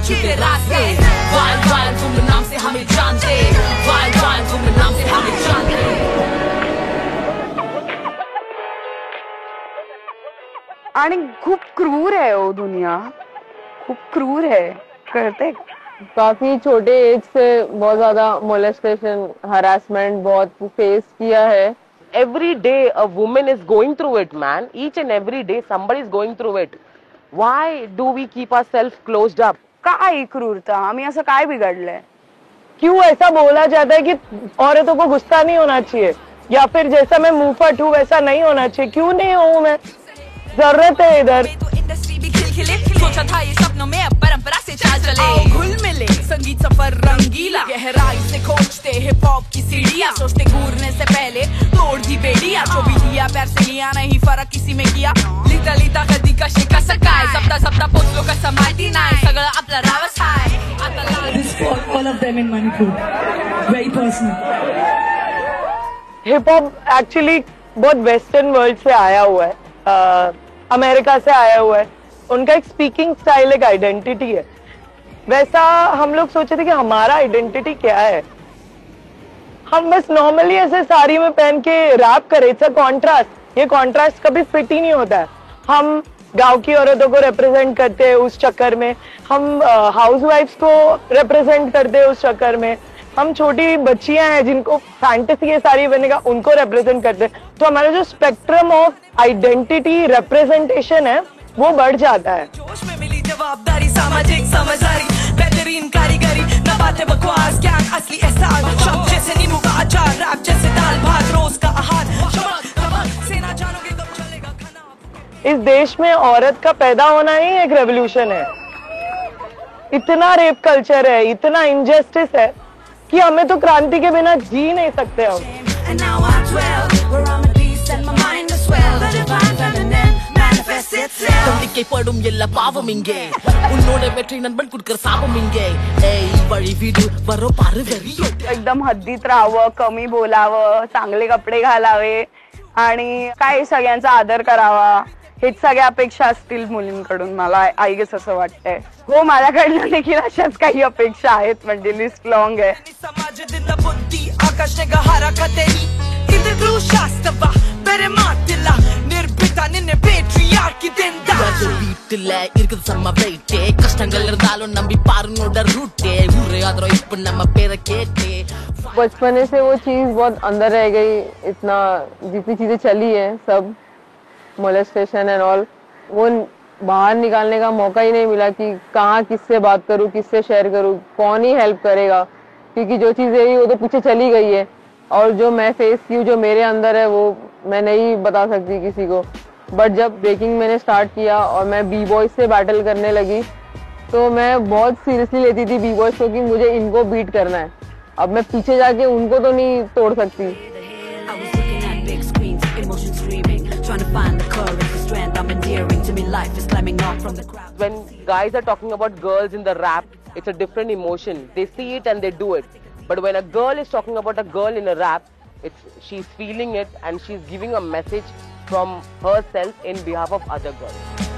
छूटे रास्ते। Wild wild तुम नाम से हमें जानते, वाइल्ड वाइल्ड तुम नाम से हमें जानते। आणि खूप क्रूर है वो दुनिया, खूप क्रूर है, करते काफी छोटे एज से बहुत ज्यादा मोलेस्टेशन, हरासमेंट बहुत फेस किया है। Every day a woman is going through it, man. Each and every day somebody is going through it. Why do we keep ourselves closed up? काय क्रूरता, आम्ही असं काय बिघडलंय? क्यों ऐसा बोला जाता है कि औरतों को गुस्सा नहीं होना चाहिए, या फिर जैसा मैं मुंहफट हूँ वैसा नहीं होना चाहिए? क्यों नहीं हूँ मैं? जरूरत है इधर। सोचा था ये सपनों में अब परंपरा से चाल चले, घुल मिले संगीत सफर रंगीला, गहराई से खोजते हिप हॉप की सीढ़ियां, सोचते घूरने से पहले तोड़ दी बेड़ियां, जो भी दिया पैर से लिया नहीं फरक किसी में किया, लिता लिता कधी कशी कसं काय, सप्ता सप्ता पोचलो कसं माहिती नाही, सगळं आपलं रावच हाय आता। This for all of them in Manipur, very personal. Hip hop actually बहुत वेस्टर्न वर्ल्ड से आया हुआ है, अमेरिका से आया हुआ है। उनका एक स्पीकिंग स्टाइल, एक आइडेंटिटी है। वैसा हम लोग सोचे थे कि हमारा आइडेंटिटी क्या है। हम बस नॉर्मली ऐसे साड़ी में पहन के रैप करें, इट्स अ कॉन्ट्रास्ट। ये कॉन्ट्रास्ट कभी फिट ही नहीं होता है। हम गांव की औरतों को रिप्रेजेंट करते हैं उस चक्कर में, हम हाउसवाइफ्स को रिप्रेजेंट करते हैं उस चक्कर में, हम छोटी बच्चियां हैं जिनको फैंटेसी है साड़ी बनने का, उनको रिप्रेजेंट करते हैं। तो हमारा जो स्पेक्ट्रम ऑफ आइडेंटिटी रिप्रेजेंटेशन है वो बढ़ जाता है। जोश में मिली जवाबदारी, सामाजिक समझदारी, बेहतरीन कारीगरी, न बातें बकवास, क्या असली एहसास, शब्द जैसे नींबू का अचार, रैप जैसे दाल भात, रोज का आहार, सेना जानोगे कब चलेगा खाना। इस देश में औरत का पैदा होना ही एक रेवोल्यूशन है। इतना रेप कल्चर है, इतना इनजस्टिस है कि हमें तो क्रांति के बिना जी नहीं सकते हम। நம்பிக்கை படும் எல்லா பாவம் இங்கே, உன்னோட வெற்றி நண்பன் குடுக்கிற சாபம் இங்கே, ஏய் வழி விடு வர பாரு வெறி। एकदम हद्दीत राहावं, कमी बोलावं, चांगले कपडे घालावे आणि काय सगळ्यांचा आदर करावा, हेच सगळ्या अपेक्षा असतील मुलींकडून, मला आय गेस असं वाटतंय। हो, माझ्याकडनं देखील अशाच काही अपेक्षा आहेत, म्हणजे लिस्ट लॉंग आहे। समाजದಿಂದ ಬುದ್ಧಿ ಆಕಾಶಗ ಹಾರಕತೆನಿ ಇಂದ್ರಗಳು ಶಾಸ್ತವ ಬೇರೆ ಮಾತಿಲ್ಲ ನಿರ್ಭೀತ ನಿನ್ನೆ பேட்ரியார்க்கிதெண்டா வீட்டுல இருக்குது சம்ம வெயிட்டே கஷ்டங்கள் இருந்தாலும் நம்பி பாருனோட ரூட்டே ஊரே ஆதரோ இப்ப நம்ம பேரை கேட்டே। बचपने से वो चीज बहुत अंदर रह गई। इतना जितनी चीजें चली है सब मोलेस्टेशन एंड ऑल, वो बाहर निकालने का मौका ही नहीं मिला कि कहाँ किससे बात करूँ, किससे शेयर करूँ, कौन ही हेल्प करेगा, क्योंकि जो चीजें हुई वो तो पीछे चली गई है, और जो मैं फेस की, जो मेरे अंदर है, वो मैं नहीं बता सकती किसी को। बट जब ब्रेकिंग मैंने स्टार्ट किया और मैं बी बॉयज से बैटल करने लगी, तो मैं बहुत सीरियसली लेती थी बी बॉयज को कि मुझे इनको बीट करना है। अब मैं पीछे जाके उनको तो नहीं तोड़ सकती। When guys are talking about girls in the rap, it's a different emotion. They see it and they do it. But when a girl is talking about a girl in a rap, she's feeling it and she's giving a message from herself in behalf of other girls.